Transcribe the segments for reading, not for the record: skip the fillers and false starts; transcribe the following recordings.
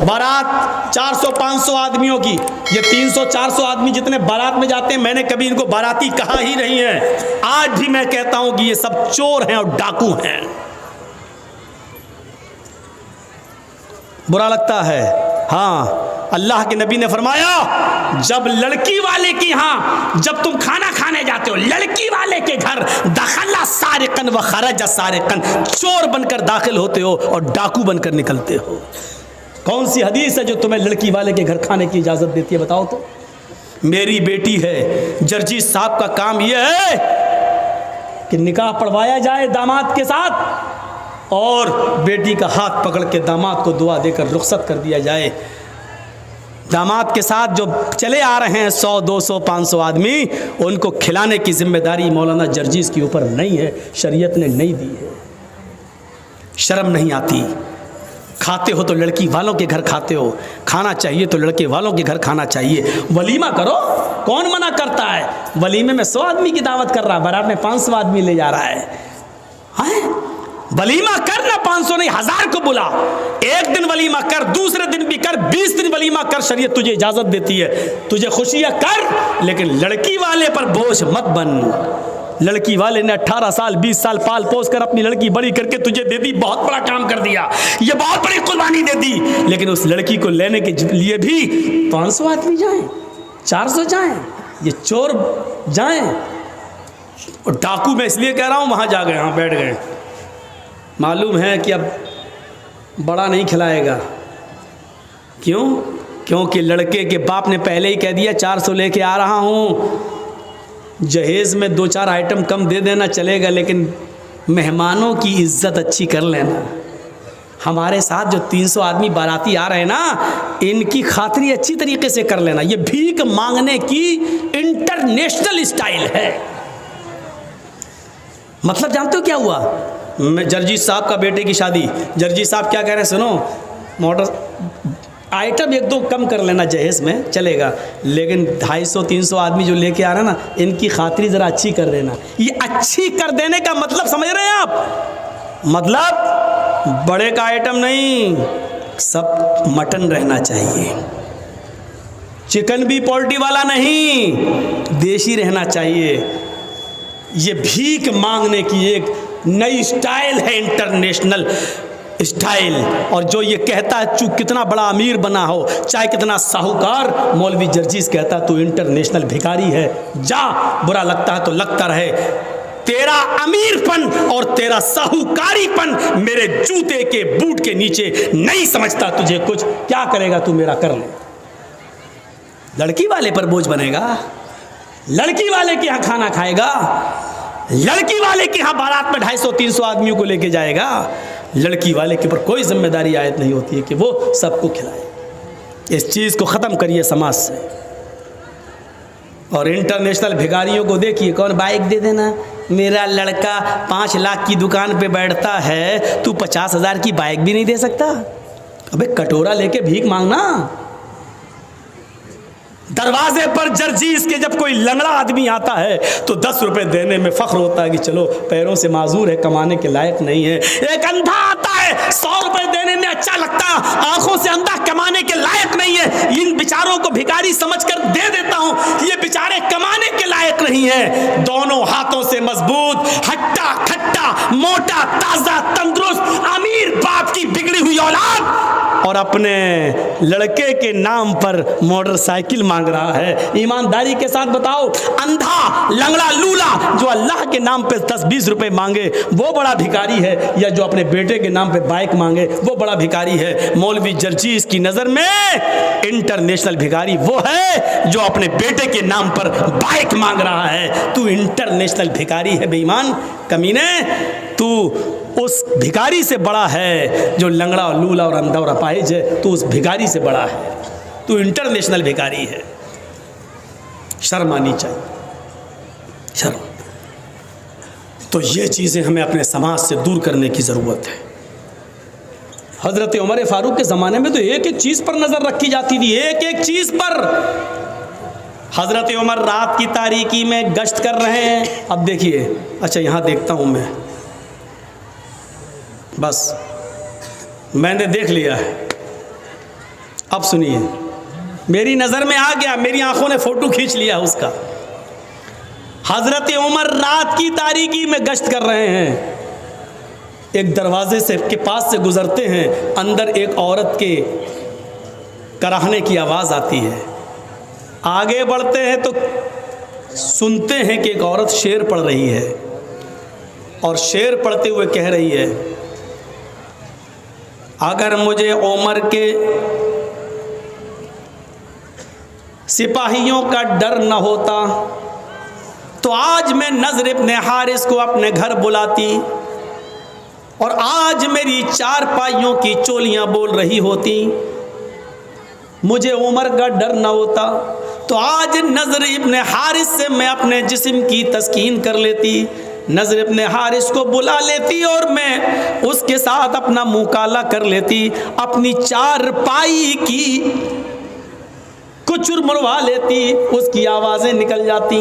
बारात 400-500 आदमियों की, ये 300-400 आदमी जितने बारात में जाते हैं, मैंने कभी इनको बाराती कहा ही नहीं है। आज भी मैं कहता हूं कि ये सब चोर हैं और डाकू हैं। बुरा लगता है। हाँ, अल्लाह के नबी ने फरमाया, जब लड़की वाले की यहां जब तुम खाना खाने जाते हो, लड़की वाले के घर, दखला सारिकन व खरज सारिकन, चोर बनकर दाखिल होते हो और डाकू बनकर निकलते हो। कौन सी हदीस है जो तुम्हें लड़की वाले के घर खाने की इजाजत देती है, बताओ तो। मेरी बेटी है, जर्जीस साहब का काम यह है कि निकाह पढ़वाया जाए दामाद के साथ और बेटी का हाथ पकड़ के दामाद को दुआ देकर रुखसत कर दिया जाए। दामाद के साथ जो चले आ रहे हैं 100, 200, 500 आदमी, उनको खिलाने की जिम्मेदारी मौलाना जर्जीस के ऊपर नहीं है, शरीयत ने नहीं दी है। शर्म नहीं आती? खाते हो तो लड़की वालों के घर खाते हो, खाना चाहिए तो लड़के वालों के घर खाना चाहिए। वलीमा करो, कौन मना करता है? वलीमे में 100 आदमी की दावत कर रहा है, बारात में 500 आदमी ले जा रहा है। वलीमा कर ना, 500 नहीं, 1000 को बुला। एक दिन वलीमा कर, दूसरे दिन भी कर, 20 दिन वलीमा कर, शरीयत तुझे इजाजत देती है। तुझे खुशियां कर, लेकिन लड़की वाले पर बोझ मत बन। लड़की वाले ने 18 साल 20 साल पाल पोस कर अपनी लड़की बड़ी करके तुझे दे दी, बहुत बड़ा काम कर दिया, ये बहुत बड़ी कुर्बानी दे दी, लेकिन उस लड़की को लेने के लिए भी 500 आदमी जाएं, 400 जाएं, ये चोर जाएं। और डाकू मैं इसलिए कह रहा हूं, वहां जा गए, वहां बैठ गए, मालूम है कि अब बड़ा नहीं खिलाएगा। क्यों? क्योंकि लड़के के बाप ने पहले ही कह दिया 400 लेके आ रहा हूं, जहेज़ में 2-4 आइटम कम दे देना चलेगा, लेकिन मेहमानों की इज्जत अच्छी कर लेना। हमारे साथ जो 300 आदमी बाराती आ रहे हैं ना, इनकी खातिरी अच्छी तरीके से कर लेना। ये भीख मांगने की इंटरनेशनल स्टाइल है। मतलब जानते हो क्या हुआ? मैं जर्जीस साहब का बेटे की शादी, जर्जीस साहब क्या कह रहे हैं सुनो, मोटर आइटम 1-2 कम कर लेना जहेज में चलेगा, लेकिन 250-300 आदमी जो लेके आ रहे हैं ना, इनकी खातिरी ज़रा अच्छी कर देना। ये अच्छी कर देने का मतलब समझ रहे हैं आप? मतलब बड़े का आइटम नहीं, सब मटन रहना चाहिए, चिकन भी पोल्ट्री वाला नहीं, देसी रहना चाहिए। ये भीख मांगने की एक नई स्टाइल है, इंटरनेशनल स्टाइल। और जो ये कहता है तू कितना बड़ा अमीर बना हो, चाहे कितना साहूकार, मौलवी जर्जीस कहता है तू इंटरनेशनल भिखारी है, जा, बुरा लगता है तो लगता रहे। तेरा अमीरपन और तेरा साहूकारीपन मेरे जूते के बूट के नीचे नहीं समझता तुझे कुछ। क्या करेगा तू, मेरा कर ले। लड़की वाले पर बोझ बनेगा, लड़की वाले के यहाँ खाना खाएगा, लड़की वाले के यहाँ बारात में 250-300 आदमियों को लेके जाएगा। लड़की वाले के ऊपर कोई जिम्मेदारी आयत नहीं होती है कि वो सबको खिलाए। इस चीज़ को ख़त्म करिए समाज से। और इंटरनेशनल भिखारियों को देखिए, कौन बाइक दे देना, मेरा लड़का 5 लाख की दुकान पे बैठता है, तू 50,000 की बाइक भी नहीं दे सकता? अबे कटोरा लेके भीख मांगना। दरवाजे पर जर्जीस के जब कोई लंगड़ा आदमी आता है तो 10 रुपए देने में फख्र होता है कि चलो पैरों से माजूर है, कमाने के लायक नहीं है। एक अंधा आता है, 100 रुपए देने में अच्छा लगता, आंखों से अंधा, कमाने के लायक नहीं है। इन बेचारों को भिखारी समझकर दे देता हूं, ये बेचारे कमाने के लायक नहीं है। दोनों हाथों से मजबूत, हट्टा खट्टा, मोटा ताजा तंदुरुस्त अमीर बाप की बिगड़ी हुई औलाद, और अपने लड़के के नाम पर मोटरसाइकिल मांग रहा है। ईमानदारी के साथ बताओ, अंधा लंगड़ा लूला जो अल्लाह के नाम पे 10-20 रुपए मांगे वो बड़ा भिखारी है, या जो अपने बेटे के नाम पे बाइक मांगे वो बड़ा भिखारी है? मौलवी जर्जीस की नजर में इंटरनेशनल भिखारी वो है जो अपने बेटे के नाम पर बाइक मांग रहा है। तू इंटरनेशनल भिखारी है बेईमान, कमीने। तू उस भिखारी से बड़ा है जो लंगड़ा और लूला और अंधा और अपाहिज है, तू उस भिखारी से बड़ा है, तू इंटरनेशनल भिखारी है। शर्म आनी चाहिए, शर्म। तो ये चीज़ें हमें अपने समाज से दूर करने की ज़रूरत है। हज़रत उमर फारूक के ज़माने में तो एक एक चीज़ पर नज़र रखी जाती थी, एक एक चीज़ पर। हज़रत उमर रात की तारीकी में गश्त कर रहे हैं। अब देखिए, अच्छा यहाँ देखता हूँ मैं, बस मैंने देख लिया है। अब सुनिए, मेरी नज़र में आ गया, मेरी आंखों ने फ़ोटो खींच लिया उसका। हज़रत उमर रात की तारीकी में गश्त कर रहे हैं, एक दरवाजे से के पास से गुज़रते हैं, अंदर एक औरत के कराहने की आवाज़ आती है। आगे बढ़ते हैं तो सुनते हैं कि एक औरत शेर पढ़ रही है, और शेर पढ़ते हुए कह रही है, अगर मुझे उमर के सिपाहियों का डर न होता तो आज मैं नज़र इब्ने हारिस को अपने घर बुलाती, और आज मेरी चारपाइयों की चोलियां बोल रही होती। मुझे उमर का डर न होता तो आज नज़र इब्ने हारिस से मैं अपने जिस्म की तस्कीन कर लेती, नज़र इब्ने हारिस को बुला लेती और मैं उसके साथ अपना मुँह काला कर लेती, अपनी चारपाई की कुचुर मरवा लेती, उसकी आवाज़ें निकल जाती।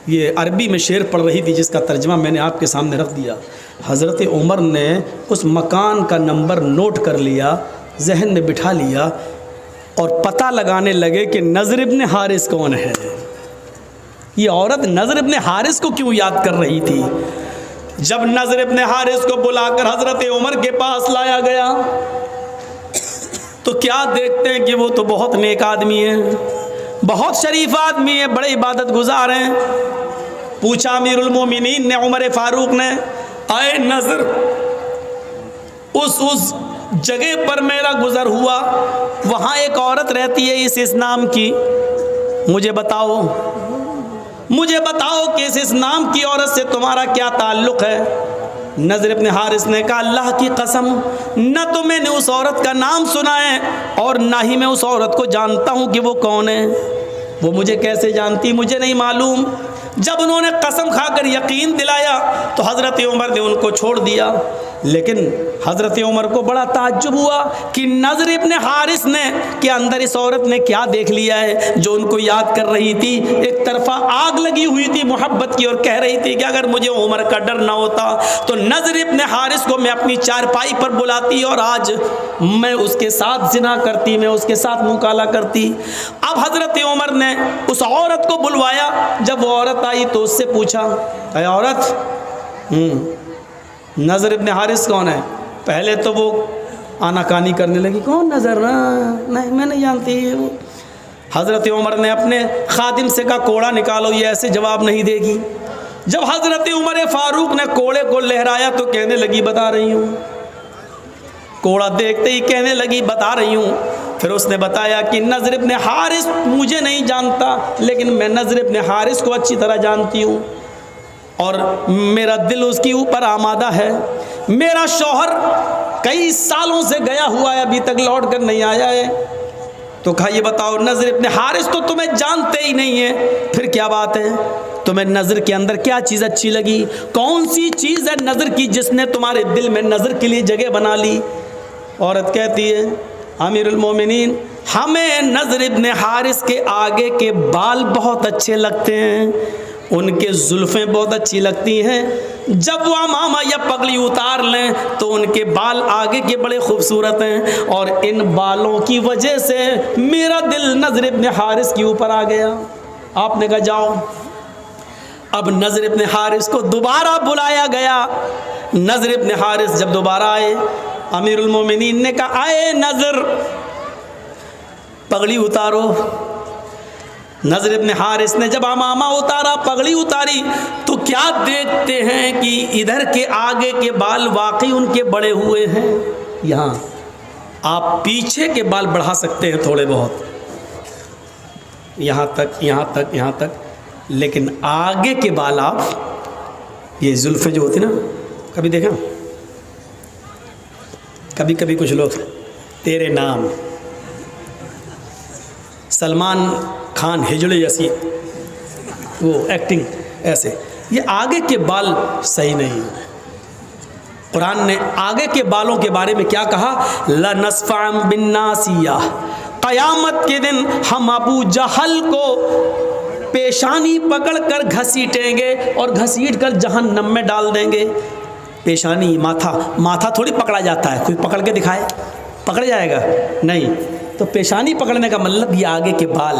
ये अरबी में शेर पढ़ रही थी जिसका तर्जमा मैंने आपके सामने रख दिया। हज़रत उमर ने उस मकान का नंबर नोट कर लिया, जहन में बिठा लिया, और पता लगाने लगे कि नज़र इब्ने हारिस कौन है। ये औरत नज़र इब्ने हारिस को क्यों याद कर रही थी। जब नज़र इब्ने हारिस को बुलाकर हज़रत उमर के पास लाया गया तो क्या देखते हैं कि वो तो बहुत नेक आदमी है, बहुत शरीफ आदमी है, बड़े इबादत गुजार हैं। पूछा अमीरुल मोमिनीन ने, उमर फारूक ने, आए नज़र, उस जगह पर मेरा गुज़र हुआ, वहाँ एक औरत रहती है इस नाम की, मुझे बताओ कि इस नाम की औरत से तुम्हारा क्या ताल्लुक़ है। नज़र इब्ने हारिस ने कहा, अल्लाह की कसम, न तो मैंने उस औरत का नाम सुना है और ना ही मैं उस औरत को जानता हूँ कि वो कौन है। वो मुझे कैसे जानती, मुझे नहीं मालूम। जब उन्होंने कसम खाकर यकीन दिलाया तो हज़रत उमर ने उनको छोड़ दिया। लेकिन हज़रत उमर को बड़ा ताज्जुब हुआ कि नज़र इब्ने हारिस ने के अंदर इस औरत ने क्या देख लिया है जो उनको याद कर रही थी। एक तरफा आग लगी हुई थी मोहब्बत की और कह रही थी कि अगर मुझे उमर का डर ना होता तो नज़र इब्ने हारिस को मैं अपनी चारपाई पर बुलाती और आज मैं उसके साथ जिना करती, मैं उसके साथ मुँह काला करती। अब हज़रत उमर ने उस औरत को बुलवाया। जब वो औरत आई तो उससे पूछा, अरे औरत, नज़र इब्ने हारिस कौन है। पहले तो वो आनाकानी करने लगी, कौन नज़र, नहीं मैं नहीं जानती। हज़रत उमर ने अपने खादिम से कहा, कोड़ा निकालो, ये ऐसे जवाब नहीं देगी। जब हज़रत उमर फारूक ने कोड़े को लहराया तो कहने लगी, बता रही हूँ। कोड़ा देखते ही कहने लगी, बता रही हूँ। फिर उसने बताया कि नज़र इब्ने हारिस मुझे नहीं जानता, लेकिन मैं नज़र इब्ने हारिस को अच्छी तरह जानती हूँ और मेरा दिल उसके ऊपर आमादा है। मेरा शौहर कई सालों से गया हुआ है, अभी तक लौट कर नहीं आया है। तो कहा, ये बताओ, नज़र इब्ने हारिस तो तुम्हें जानते ही नहीं है, फिर क्या बात है। तुम्हें नज़र के अंदर क्या चीज़ अच्छी लगी, कौन सी चीज़ है नज़र की जिसने तुम्हारे दिल में नज़र के लिए जगह बना ली। औरत कहती है, अमीरुल मोमिनीन, हमें नज़र इब्ने हारिस के आगे के बाल बहुत अच्छे लगते हैं, उनके जुल्फ़ें बहुत अच्छी लगती हैं। जब वो अमामा या पगड़ी उतार लें तो उनके बाल आगे के बड़े खूबसूरत हैं, और इन बालों की वजह से मेरा दिल नज़र इब्ने हारिस के ऊपर आ गया। आपने कहा, जाओ। अब नज़र इब्ने हारिस को दोबारा बुलाया गया। नज़र इब्ने हारिस जब दोबारा आए, अमीरुल मोमिनीन ने कहा, आए नज़र, पगड़ी उतारो। नज़र इब्ने हारिस ने जब अमामा उतारा, पगड़ी उतारी, तो क्या देखते हैं कि इधर के आगे के बाल वाकई उनके बड़े हुए हैं। यहाँ आप पीछे के बाल बढ़ा सकते हैं थोड़े बहुत, यहाँ तक, यहाँ तक, यहाँ तक, लेकिन आगे के बाल आप, ये जुल्फ़े जो होती ना, कभी देखा, कभी कभी कुछ लोग तेरे नाम, सलमान खान हिजड़े जैसी वो एक्टिंग ऐसे, ये आगे के बाल सही नहीं। कुरान ने आगे के बालों के बारे में क्या कहा, लनस्फ़अन बिन्नासिया, क़यामत के दिन हम अबू जहल को पेशानी पकड़कर घसीटेंगे और घसीट कर जहन्नम में डाल देंगे। पेशानी, माथा, माथा थोड़ी पकड़ा जाता है, कोई पकड़ के दिखाए, पकड़ जाएगा नहीं। तो पेशानी पकड़ने का मतलब ये आगे के बाल,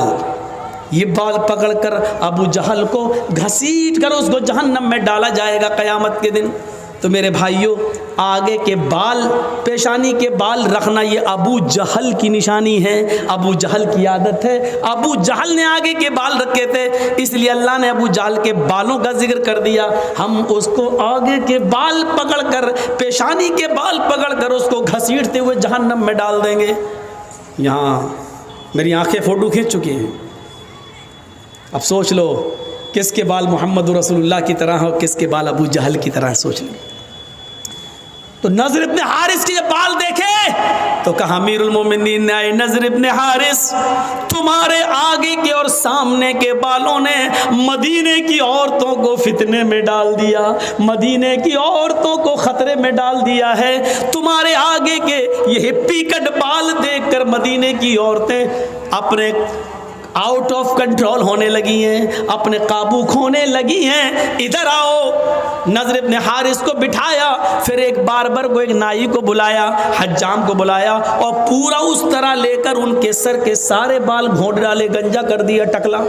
ये बाल पकड़कर अबू जहल को घसीट कर उसको जहन्नम में डाला जाएगा क़यामत के दिन। तो मेरे भाइयों, आगे के बाल, पेशानी के बाल रखना ये अबू जहल की निशानी है, अबू जहल की आदत है। अबू जहल ने आगे के बाल रखे थे, इसलिए अल्लाह ने अबू जहल के बालों का जिक्र कर दिया। हम उसको आगे के बाल पकड़कर, पेशानी के बाल पकड़कर उसको घसीटते हुए जहन्नम में डाल देंगे। यहाँ मेरी आंखें फ़ोटो खींच चुकी हैं। अब सोच लो किसके बाल मोहम्मद रसूलुल्लाह की तरह हो, किसके बाल अबू जहल की तरह, सोच लो। तो नज़र इब्न हारिस के जब बाल देखे तो कहा अमीरुल मोमिनीन ने, आए नज़र इब्न हारिस, तुम्हारे आगे के और सामने के बालों ने मदीने की औरतों को फितने में डाल दिया, मदीने की औरतों को खतरे में डाल दिया है। तुम्हारे आगे के ये हिप्पी कट बाल देखकर मदीने की औरतें अपने आउट ऑफ कंट्रोल होने लगी हैं, अपने काबू खोने लगी हैं। इधर आओ। नज़र इब्न हारिस को बिठाया, फिर एक बार्बर को, एक नाई को बुलाया, हज्जाम को बुलाया और पूरा उस तरह लेकर उनके सर के सारे बाल घोंट डाले, गंजा कर दिया, टकला।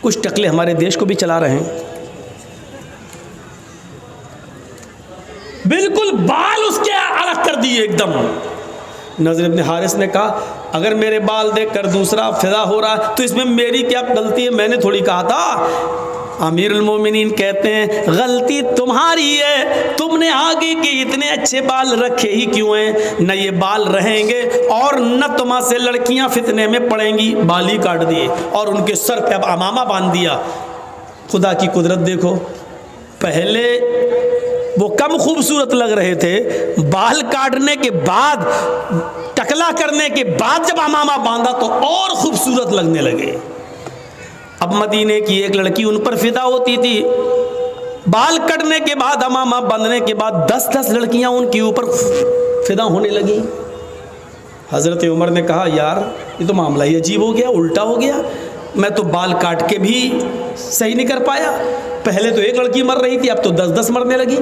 कुछ टकले हमारे देश को भी चला रहे हैं, बिल्कुल बाल उसके अलग कर दिए एकदम। नज़र इब्न हारिस ने कहा अगर मेरे बाल देखकर दूसरा फिदा हो रहा है तो इसमें मेरी क्या गलती है, मैंने थोड़ी कहा था। अमीरुल मोमिनीन कहते हैं गलती तुम्हारी है, तुमने आगे के इतने अच्छे बाल रखे ही क्यों हैं? न ये बाल रहेंगे और न तुम्हां से लड़कियां फितने में पड़ेंगी। बाल ही काट दिए और उनके सर पे अब अमामा बांध दिया। खुदा की कुदरत देखो, पहले वो कम खूबसूरत लग रहे थे, बाल काटने के बाद, टकला करने के बाद जब अमामा बांधा तो और खूबसूरत लगने लगे। अब मदीने की एक लड़की उन पर फिदा होती थी, बाल कटने के बाद, अमामा बांधने के बाद 10-10 लड़कियां उनके ऊपर फिदा होने लगी। हज़रत उमर ने कहा यार ये तो मामला ही अजीब हो गया, उल्टा हो गया। मैं तो बाल काट के भी सही नहीं कर पाया, पहले तो एक लड़की मर रही थी, अब तो 10-10 मरने लगी।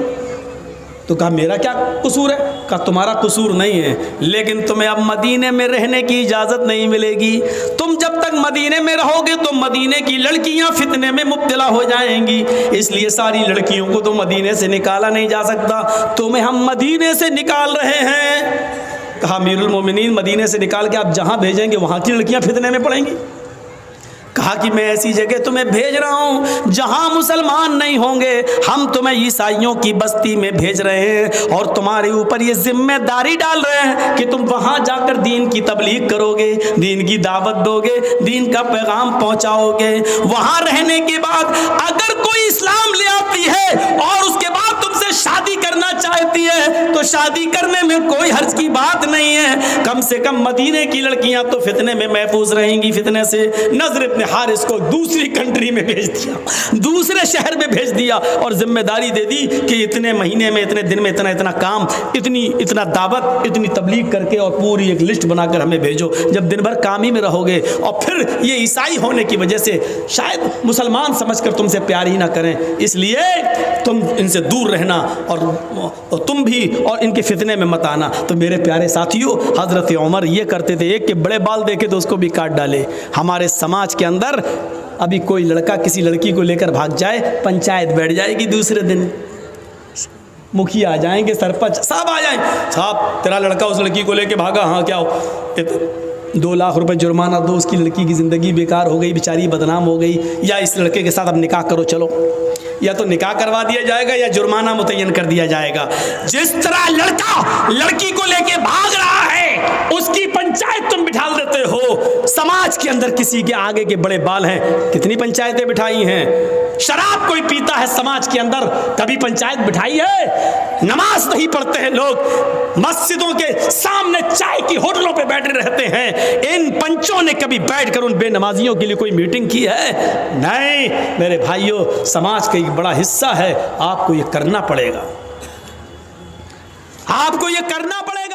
तो कहा मेरा क्या कसूर है? कहा तुम्हारा कसूर नहीं है, लेकिन तुम्हें अब मदीने में रहने की इजाज़त नहीं मिलेगी। तुम जब तक मदीने में रहोगे तो मदीने की लड़कियां फितने में मुब्तला हो जाएंगी, इसलिए सारी लड़कियों को तो मदीने से निकाला नहीं जा सकता, तुम्हें हम मदीने से निकाल रहे हैं। कहा अमीरुल मोमिनीन मदीने से निकाल के आप जहाँ भेजेंगे वहाँ की लड़कियाँ फितने में पड़ेंगी। कहा कि मैं ऐसी जगह तुम्हें भेज रहा हूँ जहाँ मुसलमान नहीं होंगे, हम तुम्हें ईसाइयों की बस्ती में भेज रहे हैं और तुम्हारे ऊपर ये जिम्मेदारी डाल रहे हैं कि तुम वहाँ जाकर दीन की तबलीग करोगे, दीन की दावत दोगे, दीन का पैगाम पहुँचाओगे। वहाँ रहने के बाद अगर कोई इस्लाम ले आती है और उसके बाद तुमसे शादी करना चाहती है तो शादी करने में कोई हर्ज की बात नहीं है, कम से कम मदीने की लड़कियाँ तो फितने में महफूज रहेंगी फितने से। नज़र इब्न हारिस को दूसरी कंट्री में भेज दिया, दूसरे शहर में भेज दिया और जिम्मेदारी दे दी कि इतने महीने में, इतने दिन में इतना इतना काम, इतना दावत, इतनी तबलीग करके और पूरी एक लिस्ट बनाकर हमें भेजो। जब दिन भर काम ही में रहोगे और फिर ये ईसाई होने की वजह से शायद मुसलमान समझकर तुमसे प्यार ही ना करें, इसलिए तुम इनसे दूर रहना और तुम भी और इनके फितने में मत आना। तो मेरे प्यारे साथियों, हज़रत उमर ये करते थे, एक के बड़े बाल देखे तो उसको भी काट डाले। हमारे समाज के अंदर अभी कोई लड़का किसी लड़की को लेकर भाग जाए, पंचायत बैठ जाएगी, दूसरे दिन मुखिया आ जाएंगे, सरपंच साहब आ जाएं, साहब तेरा लड़का उस लड़की को लेकर भागा, हाँ क्या हो, 2 लाख रुपए जुर्माना दो, उसकी लड़की की ज़िंदगी बेकार हो गई, बेचारी बदनाम हो गई, या इस लड़के के साथ अब निकाह करो, चलो, या तो निकाह करवा दिया जाएगा या जुर्माना मुतय्यन कर दिया जाएगा। जिस तरह लड़का लड़की को लेके भाग रहा है उसकी पंचायत तुम बिठा देते हो। समाज के अंदर किसी के आगे के बड़े बाल हैं, कितनी पंचायतें बिठाई हैं। शराब कोई पीता है समाज के अंदर, कभी पंचायत बिठाई है? नमाज नहीं पढ़ते हैं लोग, मस्जिदों के सामने चाय की होटलों पे बैठे रहते हैं, इन पंचों ने कभी बैठकर उन बेनमाजियों के लिए कोई मीटिंग की है? नहीं मेरे भाइयों, समाज का एक बड़ा हिस्सा है, आपको ये करना पड़ेगा, आपको ये करना पड़ेगा।